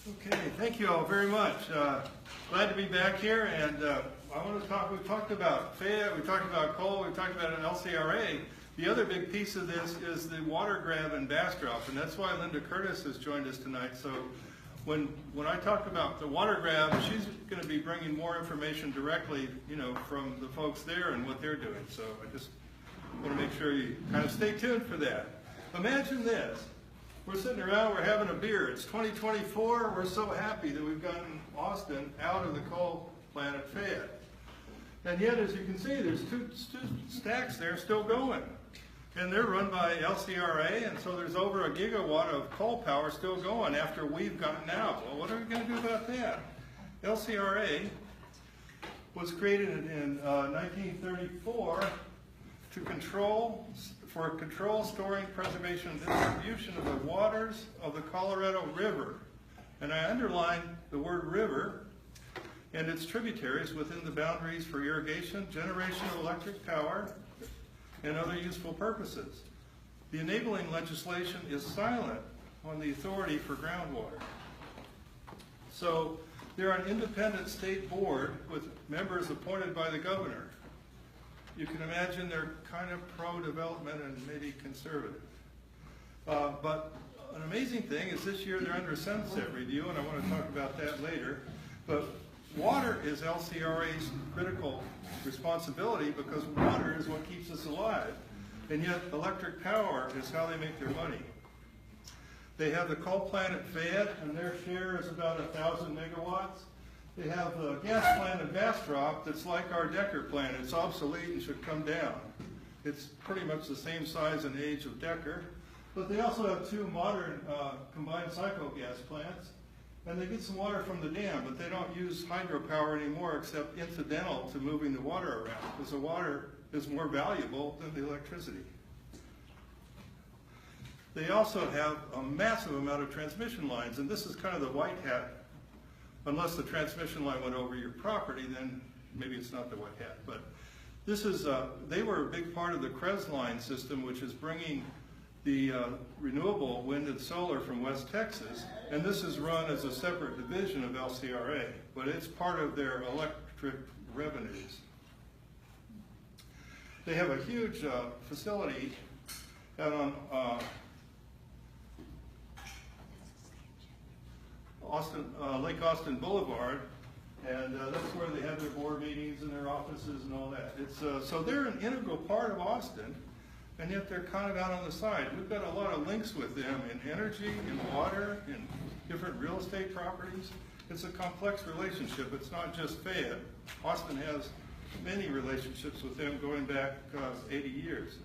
Okay, thank you all very much. Glad to be back here, and I want to talk. We talked about Fayette, we talked about coal, we talked about an LCRA. The other big piece of this is the water grab and Bastrop, and that's why Linda Curtis has joined us tonight. So when I talk about the water grab, she's going to be bringing more information directly, from the folks there and what they're doing. So I just want to make sure you kind of stay tuned for that. Imagine this. We're sitting around, we're having a beer. It's 2024. We're so happy that we've gotten Austin out of the coal plant at Fayette. And yet, as you can see, there's two stacks there still going. And they're run by LCRA, and so there's over a gigawatt of coal power still going after we've gotten out. Well, what are we going to do about that? LCRA was created in 1934 to control, storing, preservation, and distribution of the waters of the Colorado River. And I underline the word river and its tributaries within the boundaries for irrigation, generation of electric power, and other useful purposes. The enabling legislation is silent on the authority for groundwater. So they're an independent state board with members appointed by the governor. You can imagine they're kind of pro-development and maybe conservative. But an amazing thing is this year they're under sunset review, and I want to talk about that later. But water is LCRA's critical responsibility because water is what keeps us alive. And yet electric power is how they make their money. They have the coal plant at Fayette, and their share is about 1,000 megawatts. They have the gas plant in Bastrop that's like our Decker plant. It's obsolete and should come down. It's pretty much the same size and age of Decker. But they also have two modern combined cycle gas plants. And they get some water from the dam, but they don't use hydropower anymore except incidental to moving the water around, because the water is more valuable than the electricity. They also have a massive amount of transmission lines, and this is kind of the white hat. Unless the transmission line went over your property, then maybe it's not the white hat. But this is, they were a big part of the CREZ line system, which is bringing the renewable wind and solar from West Texas, and this is run as a separate division of LCRA, but it's part of their electric revenues. They have a huge facility out on Lake Austin Boulevard, and that's where they have their board meetings and their offices and all that. It's so they're an integral part of Austin, and yet they're kind of out on the side. We've got a lot of links with them in energy, in water, in different real estate properties. It's a complex relationship. It's not just Fayette. Austin has many relationships with them going back 80 years.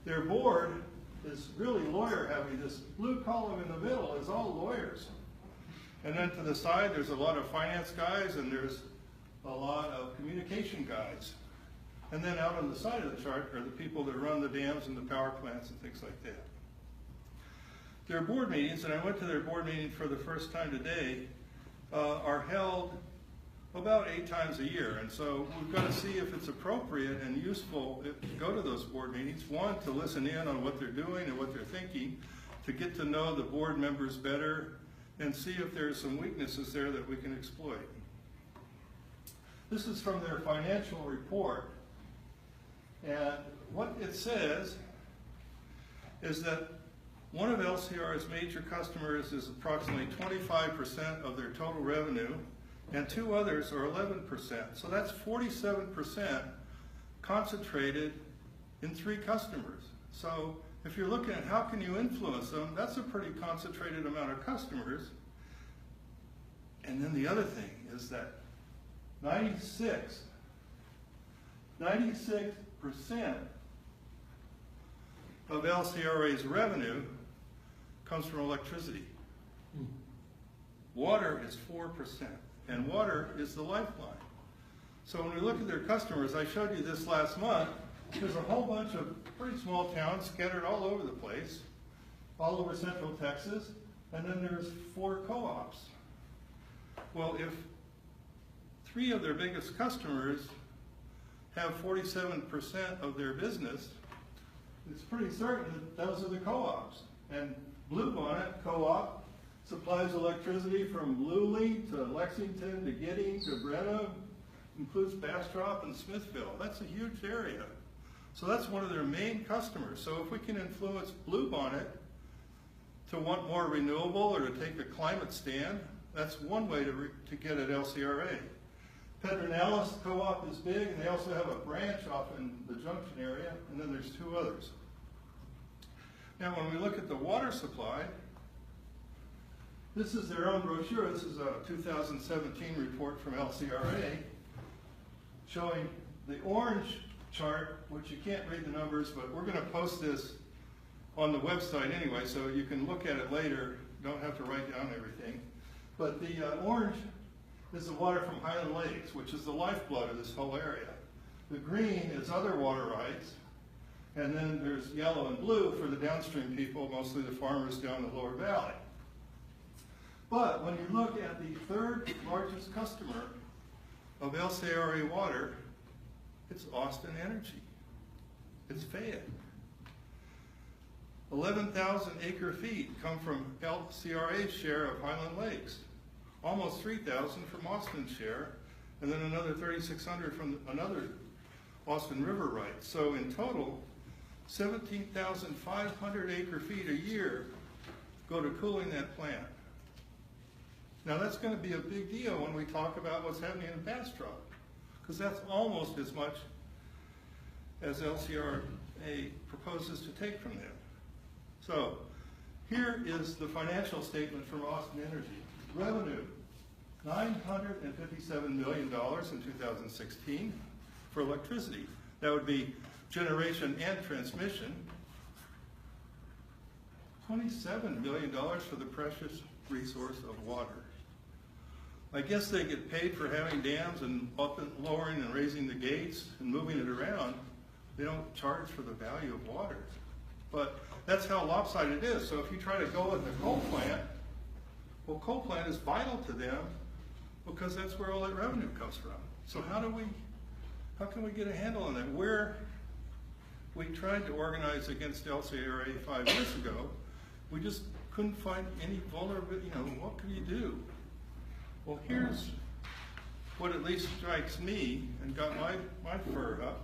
Their board is really lawyer heavy. This blue column in the middle is all lawyers. And then to the side, there's a lot of finance guys, and there's a lot of communication guys. And then out on the side of the chart are the people that run the dams and the power plants and things like that. Their board meetings, and I went to their board meeting for the first time today, are held about 8 times a year. And so we've got to see if it's appropriate and useful to go to those board meetings. One, to listen in on what they're doing and what they're thinking, to get to know the board members better, and see if there's some weaknesses there that we can exploit. This is from their financial report. And what it says is that one of LCR's major customers is approximately 25% of their total revenue, and 2 others are 11%. So that's 47% concentrated in 3 customers. So if you're looking at how can you influence them, that's a pretty concentrated amount of customers. And then the other thing is that 96% of LCRA's revenue comes from electricity. Water is 4%, and water is the lifeline. So when we look at their customers, I showed you this last month, there's a whole bunch of pretty small towns scattered all over the place, all over Central Texas, and then there's 4 co-ops. Well, if 3 of their biggest customers have 47% of their business, it's pretty certain that those are the co-ops. And Bluebonnet Co-op Supplies electricity from Lulee to Lexington to Gidding to Brenna, includes Bastrop and Smithville. That's a huge area. So that's one of their main customers. So if we can influence Bluebonnet to want more renewable or to take a climate stand, that's one way to get at LCRA. Pedernales Co-op is big, and they also have a branch off in the Junction area, and then there's two others. Now when we look at the water supply, this is their own brochure. This is a 2017 report from LCRA showing the orange chart, which you can't read the numbers, but we're going to post this on the website anyway, so you can look at it later. Don't have to write down everything. But the orange is the water from Highland Lakes, which is the lifeblood of this whole area. The green is other water rights, and then there's yellow and blue for the downstream people, mostly the farmers down the lower valley. But when you look at the third largest customer of LCRA water, it's Austin Energy. It's Fayette. 11,000 acre feet come from LCRA's share of Highland Lakes, almost 3,000 from Austin's share, and then another 3,600 from another Austin River right. So in total, 17,500 acre feet a year go to cooling that plant. Now that's going to be a big deal when we talk about what's happening in Bastrop, because that's almost as much as LCRA proposes to take from them. So here is the financial statement from Austin Energy. Revenue, $957 million in 2016 for electricity. That would be generation and transmission. $27 million for the precious resource of water. I guess they get paid for having dams and lowering and raising the gates and moving it around. They don't charge for the value of water. But that's how lopsided it is. So if you try to go with the coal plant, well, coal plant is vital to them because that's where all that revenue comes from. So how can we get a handle on that? Where we tried to organize against LCRA 5 years ago, we just couldn't find any vulnerability. What could you do? Well, here's what at least strikes me and got my fur up.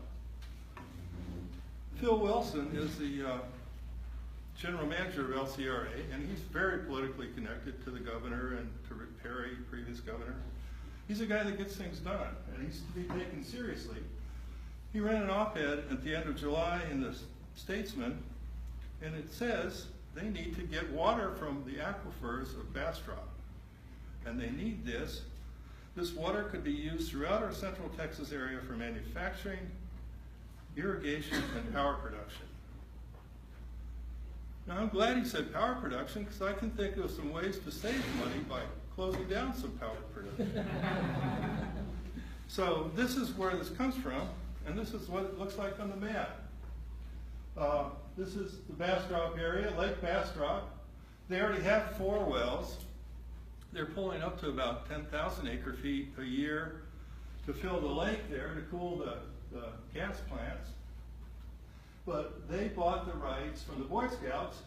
Phil Wilson is the general manager of LCRA, and he's very politically connected to the governor and to Rick Perry, previous governor. He's a guy that gets things done, and he's to be taken seriously. He ran an op-ed at the end of July in the Statesman, and it says they need to get water from the aquifers of Bastrop. And they need this. This water could be used throughout our Central Texas area for manufacturing, irrigation, and power production. Now I'm glad he said power production because I can think of some ways to save money by closing down some power production. So this is where this comes from, and this is what it looks like on the map. This is the Bastrop area, Lake Bastrop. They already have 4 wells. They're pulling up to about 10,000 acre feet a year to fill the lake there to cool the gas plants. But they bought the rights from the Boy Scouts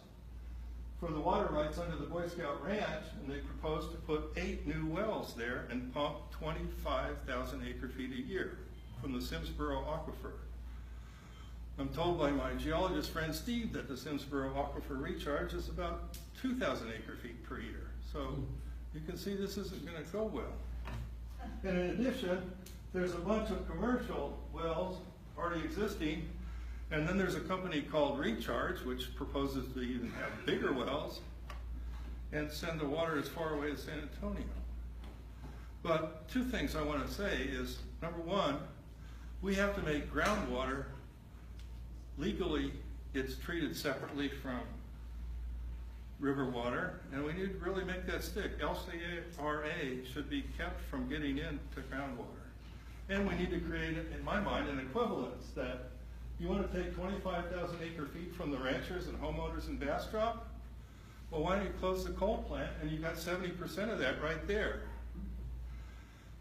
for the water rights under the Boy Scout Ranch, and they proposed to put 8 new wells there and pump 25,000 acre feet a year from the Simsboro Aquifer. I'm told by my geologist friend Steve that the Simsboro Aquifer recharge is about 2,000 acre feet per year. So you can see this isn't going to go well. And in addition, there's a bunch of commercial wells already existing, and then there's a company called Recharge, which proposes to even have bigger wells and send the water as far away as San Antonio. But 2 things I want to say is, number 1, we have to make groundwater legally, it's treated separately from river water, and we need to really make that stick. LCRA should be kept from getting into groundwater. And we need to create, in my mind, an equivalence that you want to take 25,000 acre feet from the ranchers and homeowners in Bastrop? Well, why don't you close the coal plant and you got 70% of that right there?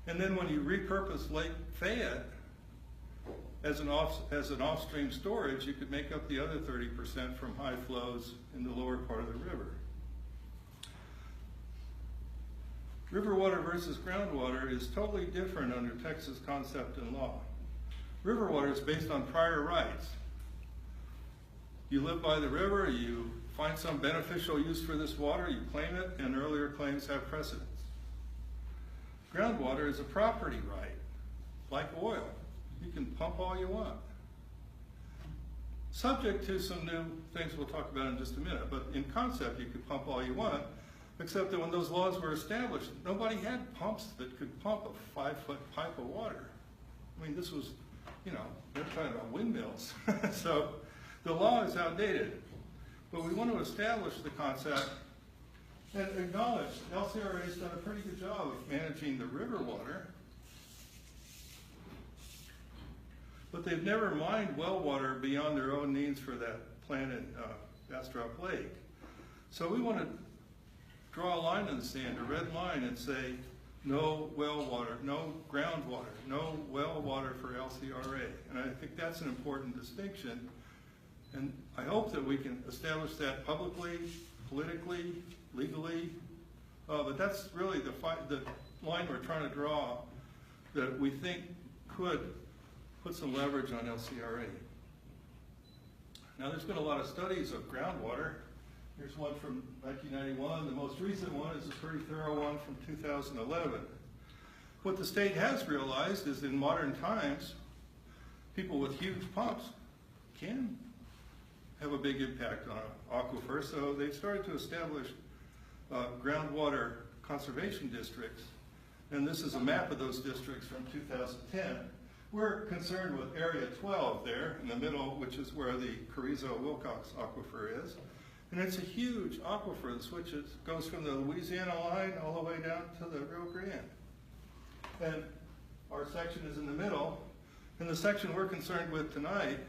And then when you repurpose Lake Fayette as an off-stream storage, you could make up the other 30% from high flows in the lower part of the river. River water versus groundwater is totally different under Texas concept and law. River water is based on prior rights. You live by the river, you find some beneficial use for this water, you claim it, and earlier claims have precedence. Groundwater is a property right, like oil. You can pump all you want. Subject to some new things we'll talk about in just a minute, but in concept you could pump all you want, except that when those laws were established, nobody had pumps that could pump a 5-foot pipe of water. I mean, this was, you know, they're talking about windmills. So the law is outdated, but we want to establish the concept and acknowledge LCRA has done a pretty good job of managing the river water, but they've never mined well water beyond their own needs for that plant in Bastrop Lake. So we want to draw a line in the sand, a red line, and say no well water, no groundwater, no well water for LCRA. And I think that's an important distinction. And I hope that we can establish that publicly, politically, legally. But that's really the line we're trying to draw that we think could put some leverage on LCRA. Now there's been a lot of studies of groundwater. Here's one from 1991. The most recent one is a pretty thorough one from 2011. What the state has realized is in modern times, people with huge pumps can have a big impact on an aquifer, so they've started to establish groundwater conservation districts. And this is a map of those districts from 2010. We're concerned with Area 12 there in the middle, which is where the Carrizo-Wilcox aquifer is. And it's a huge aquifer that goes from the Louisiana line all the way down to the Rio Grande. And our section is in the middle. And the section we're concerned with tonight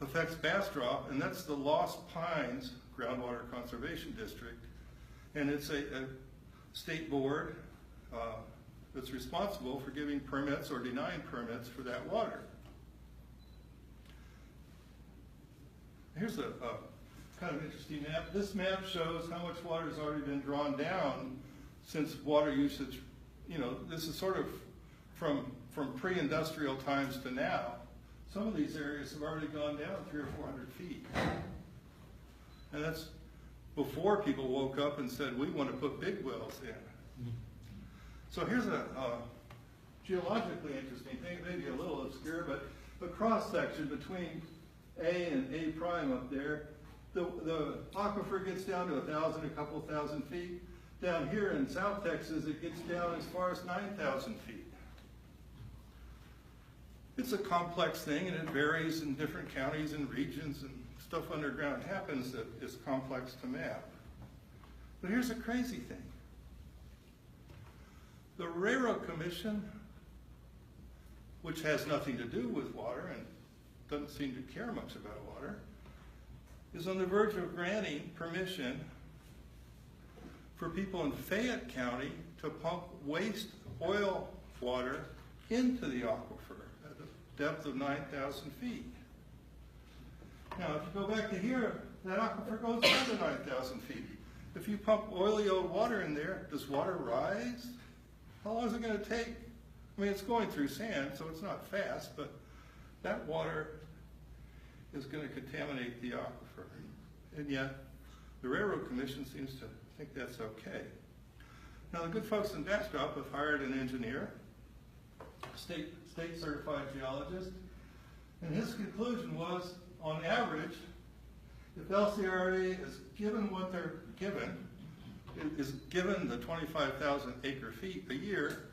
affects Bastrop, and that's the Lost Pines Groundwater Conservation District. And it's a state board that's responsible for giving permits or denying permits for that water. Here's a kind of interesting map. This map shows how much water has already been drawn down since water usage, you know, this is sort of from pre-industrial times to now. Some of these areas have already gone down 300 or 400 feet. And that's before people woke up and said, we want to put big wells in. So here's a geologically interesting thing, maybe a little obscure, but the cross section between A and A prime up there, the aquifer gets down to 1,000, a couple thousand feet. Down here in South Texas, it gets down as far as 9,000 feet. It's a complex thing, and it varies in different counties and regions, and stuff underground happens that is complex to map. But here's a crazy thing. The Railroad Commission, which has nothing to do with water and doesn't seem to care much about water, is on the verge of granting permission for people in Fayette County to pump waste oil water into the aquifer at a depth of 9,000 feet. Now, if you go back to here, that aquifer goes another 9,000 feet. If you pump oily old water in there, does water rise? How long is it going to take? I mean, it's going through sand, so it's not fast, but that water is going to contaminate the aquifer. And yet, the Railroad Commission seems to think that's okay. Now, the good folks in Bastrop have hired an engineer, state certified geologist, and his conclusion was, on average, if LCRA is given what they're given, is given the 25,000 acre feet a year,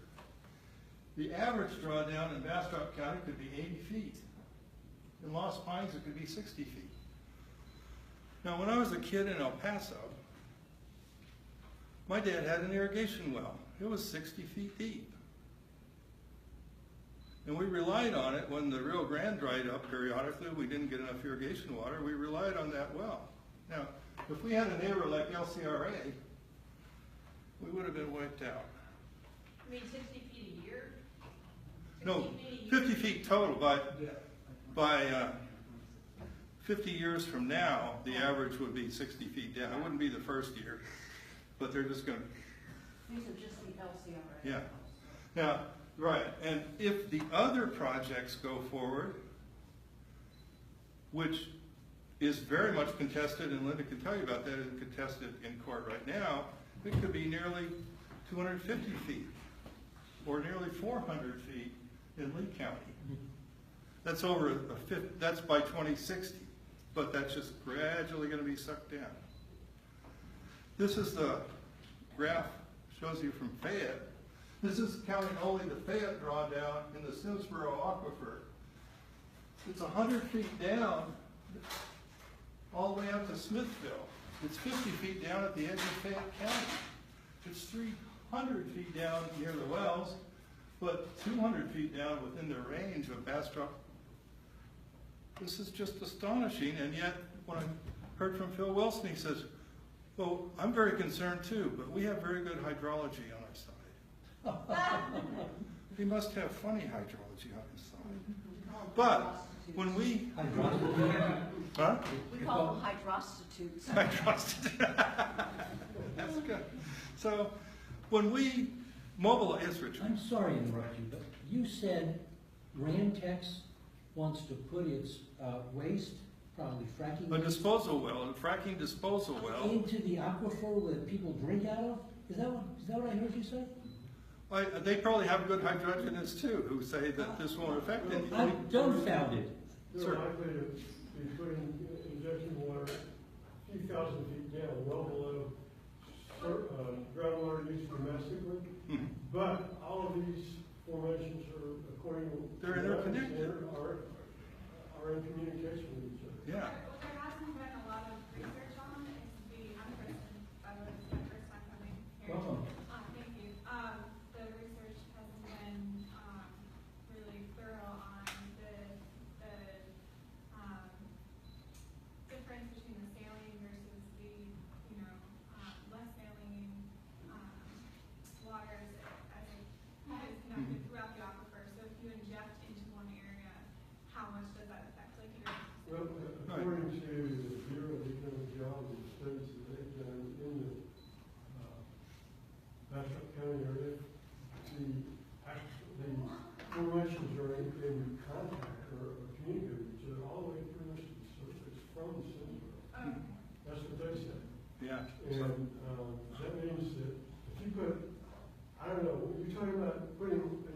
the average drawdown in Bastrop County could be 80 feet. In Lost Pines, it could be 60 feet. Now, when I was a kid in El Paso, my dad had an irrigation well. It was 60 feet deep. And we relied on it when the Rio Grande dried up periodically. We didn't get enough irrigation water. We relied on that well. Now, if we had a neighbor like LCRA, we would have been wiped out. I mean, 60 feet a year? No, 50 feet total. By 50 years from now, the average would be 60 feet down. It wouldn't be the first year, but they're just going to These are just the LCRA. Yeah. Now, right, and if the other projects go forward, which is very much contested, and Linda can tell you about that, is contested in court right now, it could be nearly 250 feet, or nearly 400 feet in Lee County. That's over a fifth, that's by 2060, but that's just gradually gonna be sucked down. This is the graph, shows you from Fayette. This is counting only the Fayette drawdown in the Simsboro aquifer. It's 100 feet down, all the way up to Smithville. It's 50 feet down at the edge of Fayette County. It's 300 feet down near the wells, but 200 feet down within the range of Bastrop. This is just astonishing, and yet when I heard from Phil Wilson, he says, well, I'm very concerned too, but we have very good hydrology on our side. He must have funny hydrology on his side. But when we... Huh? We call them hydrostitutes. That's good. So when we mobilize, Richard. I'm sorry to interrupt you, but you said Rantex wants to put its waste, probably fracking A waste, disposal well, a fracking disposal well. into the aquifer that people drink out of? Is that what I heard you say? They probably have good hydrologists too, who say that this won't affect anything. I'm dumbfounded. They're likely to be putting, injecting water a few thousand feet down, well below groundwater use domestically. Mhm. But all of these formations are, according to They're interconnected. are in communication with each other. Yeah. What there hasn't been a lot of research on is I'm Kristen, by the way, this is my first time coming here. Welcome. Thank you. The research hasn't been, really thorough on the difference between the saline versus the, less saline, waters as it is connected throughout the aquifer. So if you inject into one area, how much does that affect? Like your Well, according to the Bureau of Economic Geology studies that they've done in the Bastrop County area, the formations are in contact or communicate with each other all the way pretty much to the surface from the center. That's what they said. Yeah. And that means that if you put, I don't know, you're talking about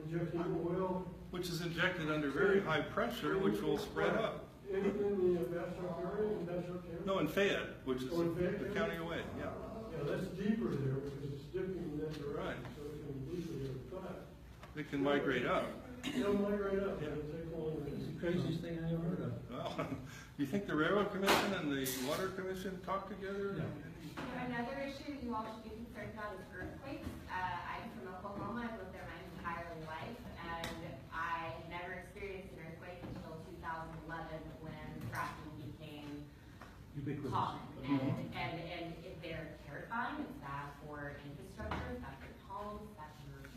injecting oil Which is injected under very high pressure, which will spread up. in the Bastrop area, in Bastrop County? No, in Fayette, which is Oh, in Fayette the County? county away, yeah. Yeah, that's deeper there because it's dipping in that Right. direction, so it can easily affect. It can migrate up. It'll migrate up, Yeah. it'll take longer. It's the craziest thing I ever heard of. Well, you think the Railroad Commission and the Water Commission talk together? Yeah. Another issue you all should be concerned about is earthquakes. I'm from Oklahoma. I've lived there my entire life, and I never experienced an earthquake until 2011 when fracking became Ubiquitous. common. And they're terrifying. It's bad for infrastructure, it's bad for homes, bad for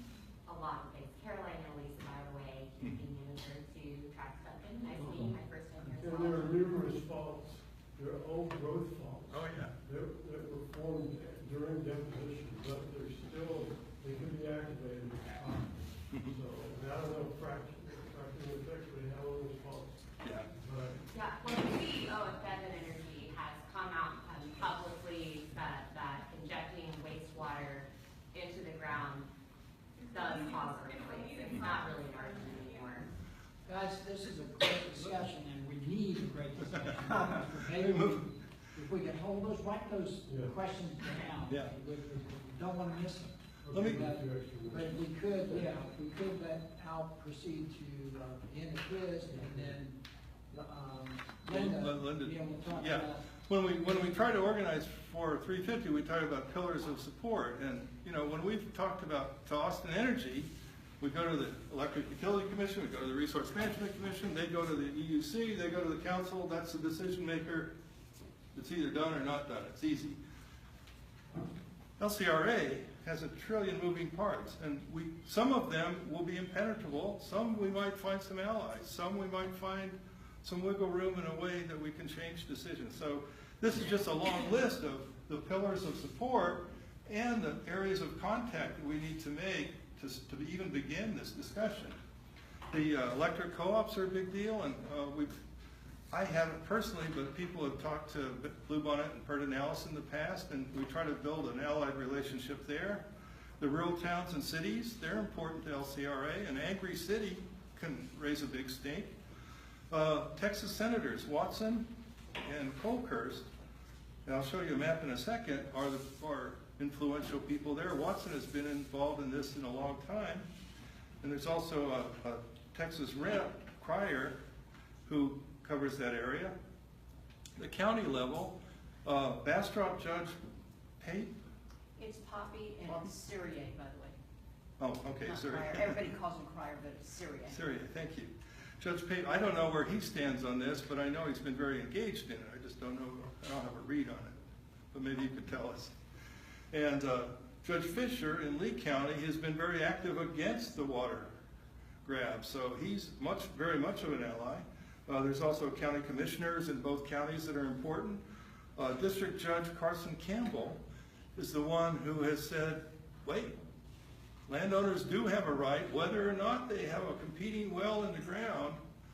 a lot of things. Caroline and Elise, by the way, keeping manager to track stuff in. Nice meeting you, my first time here. And there are numerous faults, there are old growth faults. Oh, yeah. That were formed during deposition, but they could be activated. So, I don't know, fracking affects, but how long those faults. Yeah. But Yeah, well, the CEO of Fayette Energy has come out and publicly said that injecting wastewater into the ground does cause earthquakes. It's not really an argument anymore. Guys, this is a great discussion, and we need a great discussion. Maybe if we can hold those, write those Yeah. questions down. Yeah. We don't want to miss them. Let me- But if we could, we could let Al proceed to the end of his, and then Linda, be able to talk Yeah. about. When we try to organize for 350, we talk about pillars of support. And, when we've talked about to Austin Energy, we go to the Electric Utility Commission, we go to the Resource Management Commission, they go to the EUC, they go to the council, that's the decision maker. It's either done or not done, it's easy. LCRA has a trillion moving parts, and some of them will be impenetrable, some we might find some allies, some we might find some wiggle room in a way that we can change decisions. So this is just a long list of the pillars of support, and the areas of contact that we need to make to even begin this discussion. The electric co-ops are a big deal, and I haven't personally, but people have talked to Bluebonnet and Pedernales in the past, and we try to build an allied relationship there. The rural towns and cities, they're important to LCRA. An angry city can raise a big stink. Texas Senators Watson and Colkhurst, and I'll show you a map in a second, are influential people there. Watson has been involved in this in a long time. And there's also a Texas Rep, Cryer, who covers that area. The county level, Bastrop Judge Pate. It's Poppy and it's Syriac, by the way. Oh, okay, Not sorry. Crier. Everybody calls him Crier, but it's Syriac. Syria, thank you. Judge Pate, I don't know where he stands on this, but I know he's been very engaged in it. I just don't know, I don't have a read on it, but maybe you could tell us. And Judge Fisher in Lee County has been very active against the water grab, so he's very much of an ally. There's also county commissioners in both counties that are important. District Judge Carson Campbell is the one who has said, wait, landowners do have a right, whether or not they have a competing well in the ground,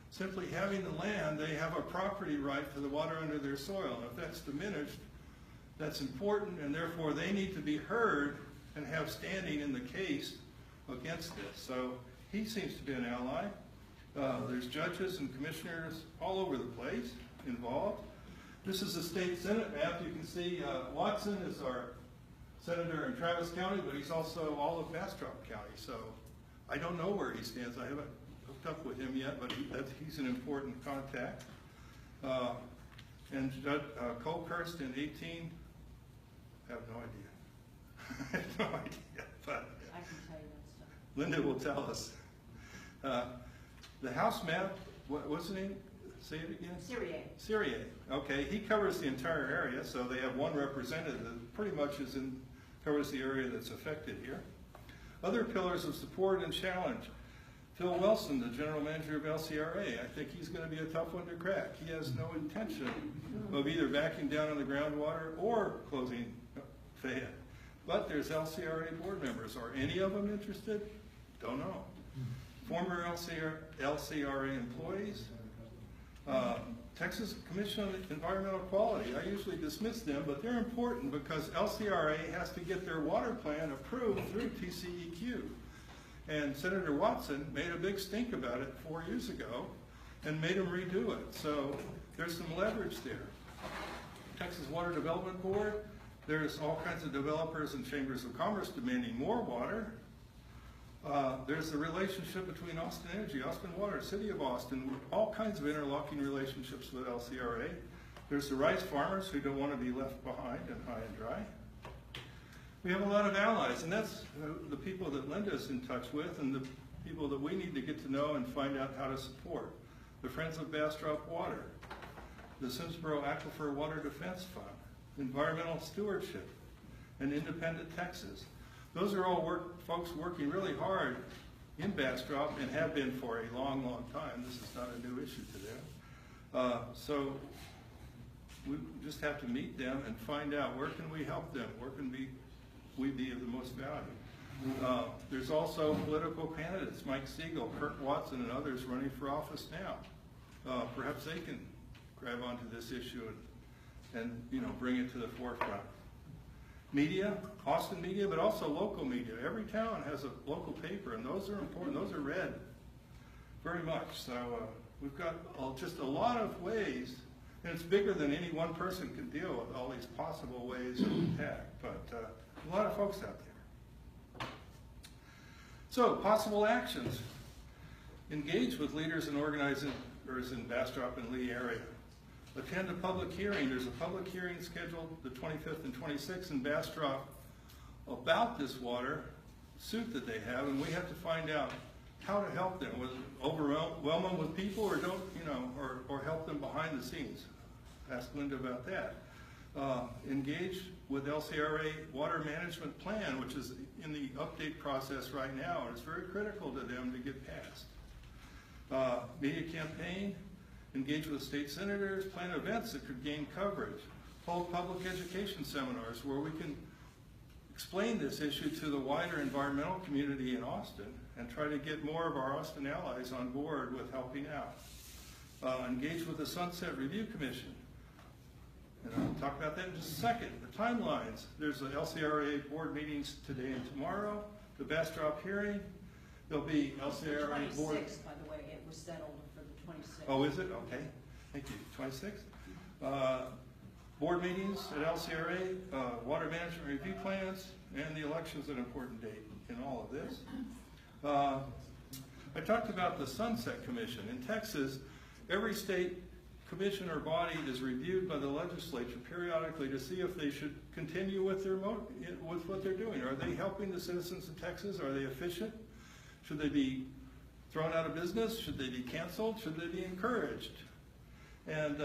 simply having the land, they have a property right for the water under their soil. And if that's diminished, that's important, and therefore they need to be heard and have standing in the case against this. So he seems to be an ally. There's judges and commissioners all over the place involved. This is the state Senate map. You can see Watson is our senator in Travis County, but he's also all of Bastrop County. So I don't know where he stands. I haven't hooked up with him yet, but he's an important contact. And Judge Colkhurst in 18, I have no idea. I have no idea, but I can tell you that stuff. Linda will tell us. The House map, what's the name? Say it again? Syriac. Syriac. Okay, he covers the entire area, so they have one representative that pretty much covers the area that's affected here. Other pillars of support and challenge. Phil Wilson, the general manager of LCRA, I think he's going to be a tough one to crack. He has no intention of either backing down on the groundwater or closing Fayette. But there's LCRA board members. Are any of them interested? Don't know. Former LCRA employees. Texas Commission on Environmental Quality. I usually dismiss them, but they're important because LCRA has to get their water plan approved through TCEQ. And Senator Watson made a big stink about it 4 years ago and made him redo it. So there's some leverage there. Texas Water Development Board, there's all kinds of developers and chambers of commerce demanding more water. There's the relationship between Austin Energy, Austin Water, City of Austin, all kinds of interlocking relationships with LCRA. There's the rice farmers who don't want to be left behind and high and dry. We have a lot of allies, and that's the people that Linda's in touch with and the people that we need to get to know and find out how to support. The Friends of Bastrop Water, the Simsboro Aquifer Water Defense Fund, Environmental Stewardship, and Independent Texas. Those are all folks working really hard in Bastrop and have been for a long, long time. This is not a new issue to them. So we just have to meet them and find out where can we help them, where can we be of the most value. There's also political candidates, Mike Siegel, Kirk Watson, and others running for office now. Perhaps they can grab onto this issue and bring it to the forefront. Media, Austin media, but also local media. Every town has a local paper, and those are important. Those are read very much. So we've got just a lot of ways, and it's bigger than any one person can deal with, all these possible ways of attack. But a lot of folks out there. So, possible actions. Engage with leaders and organizers in Bastrop and Lee area. Attend a public hearing. There's a public hearing scheduled the 25th and 26th in Bastrop about this water suit that they have, and we have to find out how to help them. Was overwhelm them with people, or don't, or help them behind the scenes. Ask Linda about that. Engage with LCRA Water Management Plan, which is in the update process right now, and it's very critical to them to get passed. Media campaign. Engage with state senators, plan events that could gain coverage, hold public education seminars where we can explain this issue to the wider environmental community in Austin and try to get more of our Austin allies on board with helping out. Engage with the Sunset Review Commission. And I'll talk about that in just a second. The timelines, there's the LCRA board meetings today and tomorrow, the Bastrop hearing, there'll be LCRA board. 26th, by the way, it was settled for the 26th. Oh, is it? Okay, thank you. 26th. Board meetings at LCRA, water management review plans, and the election's an important date in all of this. I talked about the Sunset Commission. In Texas, every state commission or body is reviewed by the legislature periodically to see if they should continue with with what they're doing. Are they helping the citizens of Texas? Are they efficient? Should they be thrown out of business? Should they be canceled? Should they be encouraged? And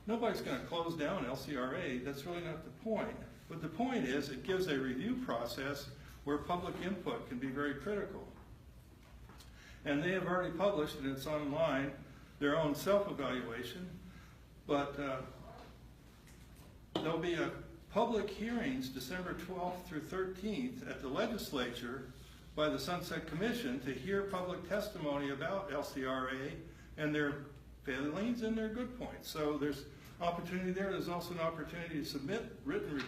nobody's going to close down LCRA. That's really not the point. But the point is it gives a review process where public input can be very critical. And they have already published, and it's online, their own self-evaluation. But there'll be a public hearings December 12th through 13th at the legislature by the Sunset Commission to hear public testimony about LCRA and their failings and their good points. So there's opportunity there. There's also an opportunity to submit written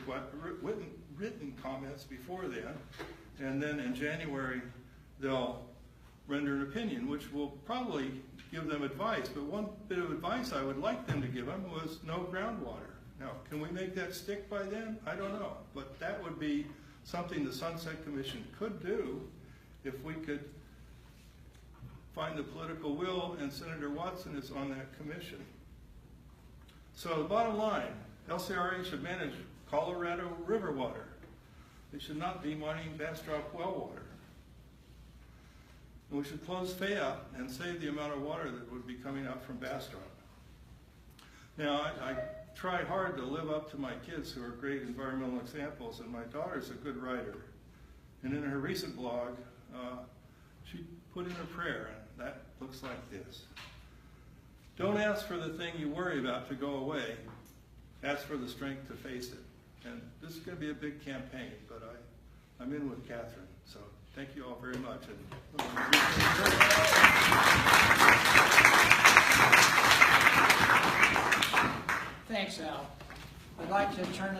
comments before then, and then in January they'll render an opinion, which will probably give them advice. But one bit of advice I would like them to give them was no groundwater. Now, can we make that stick by then? I don't know, but that would be something the Sunset Commission could do if we could find the political will, and Senator Watson is on that commission. So the bottom line, LCRA should manage Colorado river water. They should not be mining Bastrop well water. And we should close Fayette and save the amount of water that would be coming out from Bastrop. Now, I try hard to live up to my kids who are great environmental examples, and my daughter's a good writer. And in her recent blog, she put in a prayer, and that looks like this. Don't ask for the thing you worry about to go away. Ask for the strength to face it. And this is going to be a big campaign, but I'm in with Catherine. So thank you all very much. Thanks, Al. I'd like to turn it